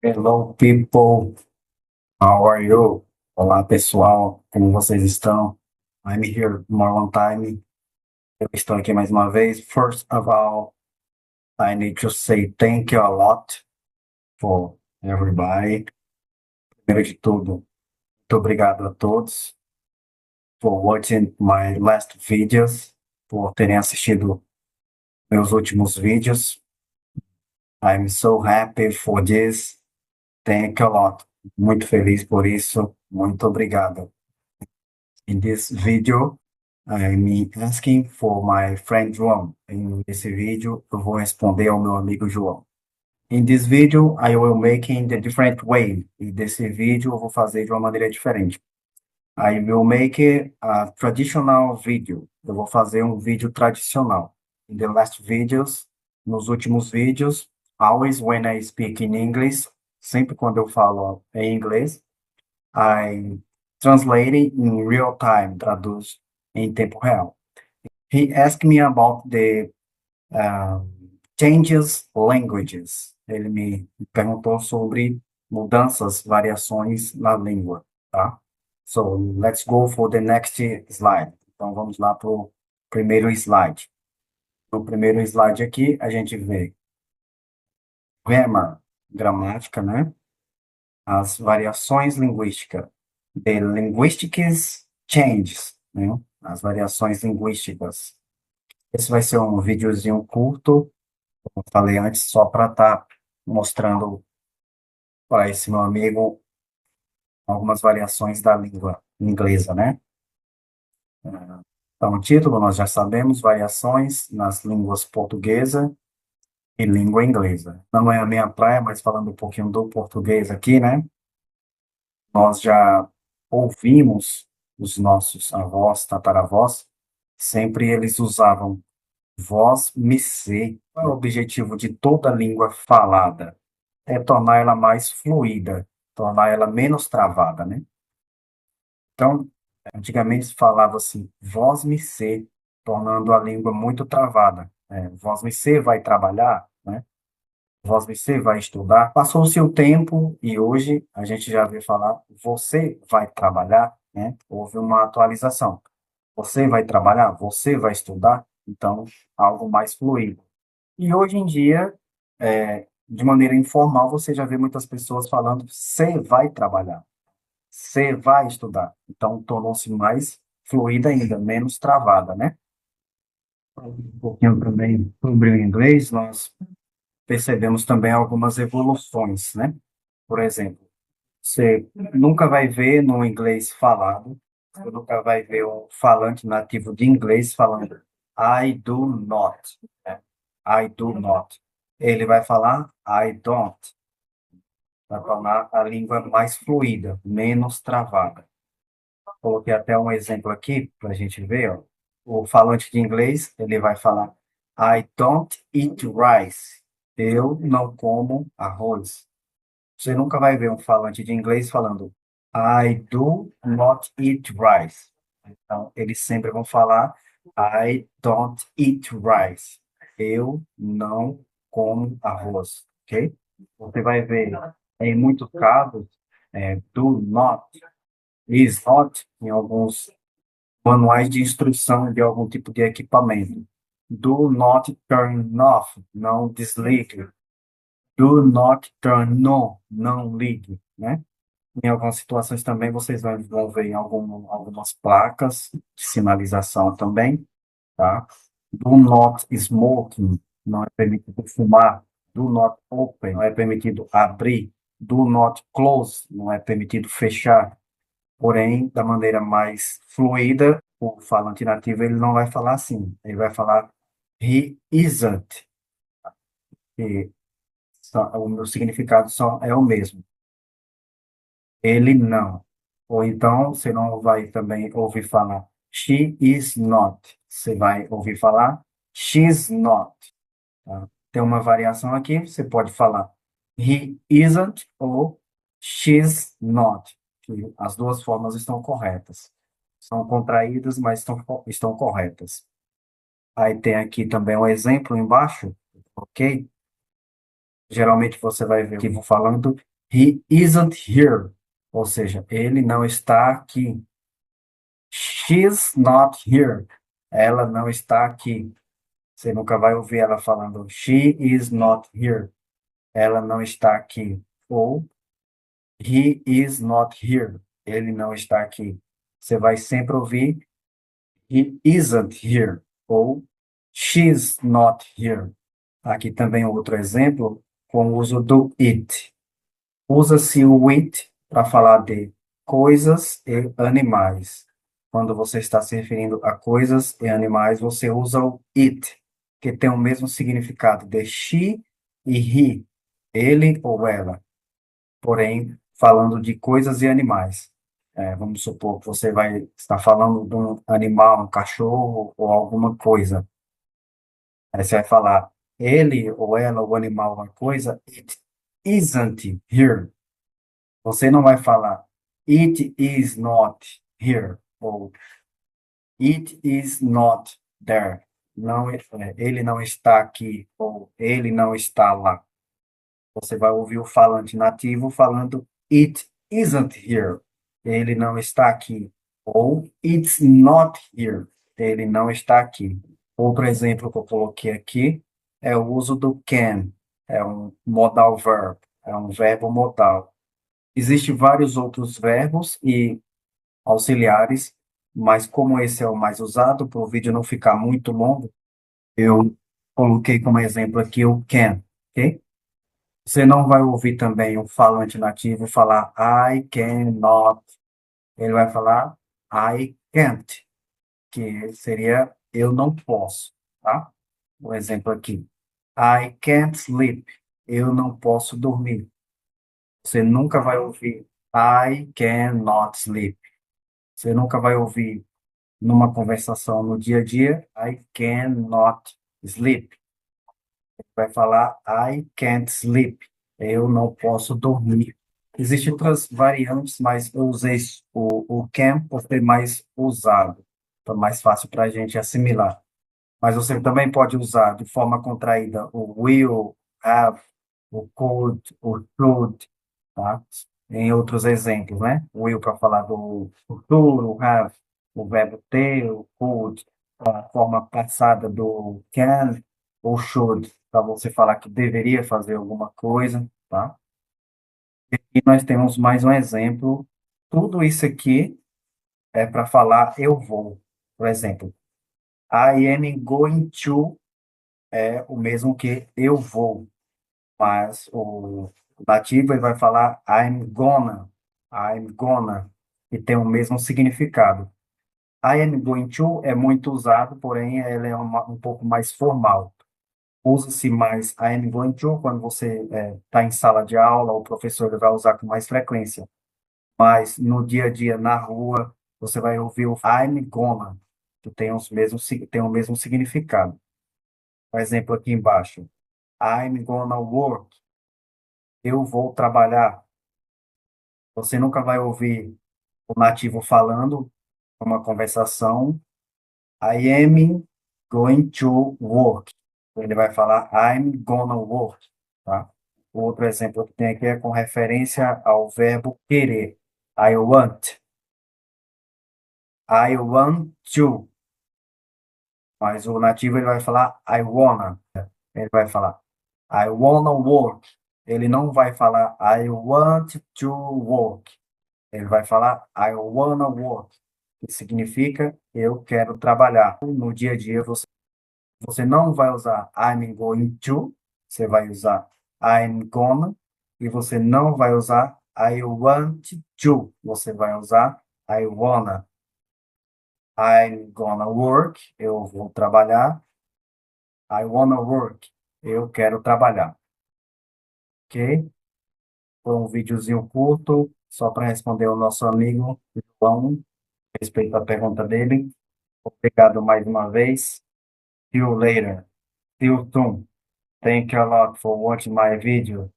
Hello, people. How are you? Olá, pessoal. Como vocês estão? I'm here more one time. Eu estou aqui mais uma vez. First of all, I need to say thank you a lot for everybody. Primeiro de tudo, muito obrigado a todos for watching my last videos, por terem assistido meus últimos vídeos. I'm so happy for this. Thank you a lot. Muito feliz por isso. Muito obrigado. In this video, I'm asking for my friend João. Nesse vídeo, eu vou responder ao meu amigo João. In this video, I will make in the different way. E desse vídeo, eu vou fazer de uma maneira diferente. I will make a traditional video. Eu vou fazer um vídeo tradicional. In the last videos, nos últimos vídeos, always when I speak in English, sempre quando eu falo em inglês, I translate it in real time, traduz em tempo real. He asked me about the uh, changes languages. Ele me perguntou sobre mudanças, variações na língua, tá? So, let's go for the next slide. Então, vamos lá para o primeiro slide. No primeiro slide aqui, a gente vê grammar, gramática, né? As variações linguísticas. The linguistics changes, né? As variações linguísticas. Esse vai ser um videozinho curto, como eu falei antes, só para estar mostrando para esse meu amigo algumas variações da língua inglesa, né? Então, o título nós já sabemos, variações nas línguas portuguesa e língua inglesa. Não é a minha praia, mas falando um pouquinho do português aqui, né? Nós já ouvimos os nossos avós, tataravós, sempre eles usavam voz me ser. Qual é o objetivo de toda língua falada? É tornar ela mais fluida, tornar ela menos travada, né? Então, antigamente se falava assim, voz me ser, tornando a língua muito travada. Voz me ser vai trabalhar, né? Voz me ser vai estudar. Passou-se o tempo e hoje a gente já vê falar, você vai trabalhar, né? Houve uma atualização. Você vai trabalhar, você vai estudar, então algo mais fluido. E hoje em dia, de maneira informal, você já vê muitas pessoas falando: você vai trabalhar, você vai estudar. Então, tornou-se mais fluida ainda, menos travada, né? Um pouquinho também sobre o inglês, nós percebemos também algumas evoluções, né? Por exemplo, você nunca vai ver no inglês falado, você nunca vai ver um falante nativo de inglês falando I do not, né? I do not. Ele vai falar I don't, para tornar a língua mais fluida, menos travada. Coloquei até um exemplo aqui para a gente ver, ó. O falante de inglês, ele vai falar I don't eat rice. Eu não como arroz. Você nunca vai ver um falante de inglês falando I do not eat rice. Então, eles sempre vão falar I don't eat rice. Eu não como arroz, ok? Você vai ver, em muitos casos, do not, is not, em alguns manuais de instrução de algum tipo de equipamento. Do not turn off, não desligue. Do not turn on, não ligue, né? Em algumas situações também vocês vão ver em algumas placas de sinalização também, tá? Do not smoking, não é permitido fumar. Do not open, não é permitido abrir. Do not close, não é permitido fechar. Porém, da maneira mais fluida, o falante nativo ele não vai falar assim. Ele vai falar he isn't. E o meu significado só é o mesmo. Ele não. Ou então, você não vai também ouvir falar she is not. Você vai ouvir falar she's not. Tá? Tem uma variação aqui, você pode falar he isn't ou she's not. Que as duas formas estão corretas. São contraídas, mas estão corretas. Aí tem aqui também um exemplo embaixo, ok? Geralmente você vai ver o que vou falando He isn't here. Ou seja, ele não está aqui. She's not here. Ela não está aqui. Você nunca vai ouvir ela falando she is not here. Ela não está aqui. Ou he is not here. Ele não está aqui. Você vai sempre ouvir he isn't here. Ou she's not here. Aqui também outro exemplo com o uso do it. Usa-se o it para falar de coisas e animais. Quando você está se referindo a coisas e animais, você usa o it, que tem o mesmo significado de she e he, ele ou ela. Porém, falando de coisas e animais. Vamos supor que você vai estar falando de um animal, um cachorro ou alguma coisa. Aí você vai falar ele ou ela, o animal, uma coisa, it isn't here. Você não vai falar it is not here ou it is not there. Não, ele não está aqui ou ele não está lá. Você vai ouvir o falante nativo falando it isn't here. Ele não está aqui. Ou it's not here. Ele não está aqui. Outro exemplo que eu coloquei aqui é o uso do can. É um modal verb. É um verbo modal. Existem vários outros verbos e auxiliares, mas como esse é o mais usado, para o vídeo não ficar muito longo, eu coloquei como exemplo aqui o can, ok? Você não vai ouvir também o falante nativo falar I cannot. Ele vai falar I can't, que seria eu não posso, tá? Um exemplo aqui. I can't sleep. Eu não posso dormir. Você nunca vai ouvir I cannot sleep. Você nunca vai ouvir numa conversação no dia a dia I cannot sleep. Vai falar I can't sleep. Eu não posso dormir. Existem outras variantes, mas eu usei o can por ser mais usado. Então, mais fácil para a gente assimilar. Mas você também pode usar de forma contraída o will, have, o could, o should, tá? Em outros exemplos, né? O will para falar do futuro, o have, o verbo ter, o could, a forma passada do can, ou should, para você falar que deveria fazer alguma coisa, tá? E nós temos mais um exemplo. Tudo isso aqui é para falar eu vou. Por exemplo, I am going to é o mesmo que eu vou, mas o nativo ele vai falar I'm gonna, e tem o mesmo significado. I am going to é muito usado, porém ele é um pouco mais formal. Usa-se mais I am going to quando você está em sala de aula, o professor ele vai usar com mais frequência. Mas no dia a dia, na rua, você vai ouvir o I'm gonna, que tem o mesmo significado. Por exemplo, aqui embaixo. I'm gonna work. Eu vou trabalhar. Você nunca vai ouvir o nativo falando uma conversação. I am going to work. Ele vai falar I'm gonna work, tá? O outro exemplo que tem aqui é com referência ao verbo querer. I want. I want to. Mas o nativo ele vai falar I wanna. Ele vai falar I wanna work. Ele não vai falar I want to work. Ele vai falar I wanna work, que significa eu quero trabalhar. No dia a dia você não vai usar I'm going to, você vai usar I'm gonna, e você não vai usar I want to, você vai usar I wanna. I'm gonna work, eu vou trabalhar. I wanna work, eu quero trabalhar. Ok? Foi um videozinho curto, só para responder ao nosso amigo João, a respeito da pergunta dele. Obrigado mais uma vez. See you later. See you soon. Thank you a lot for watching my video.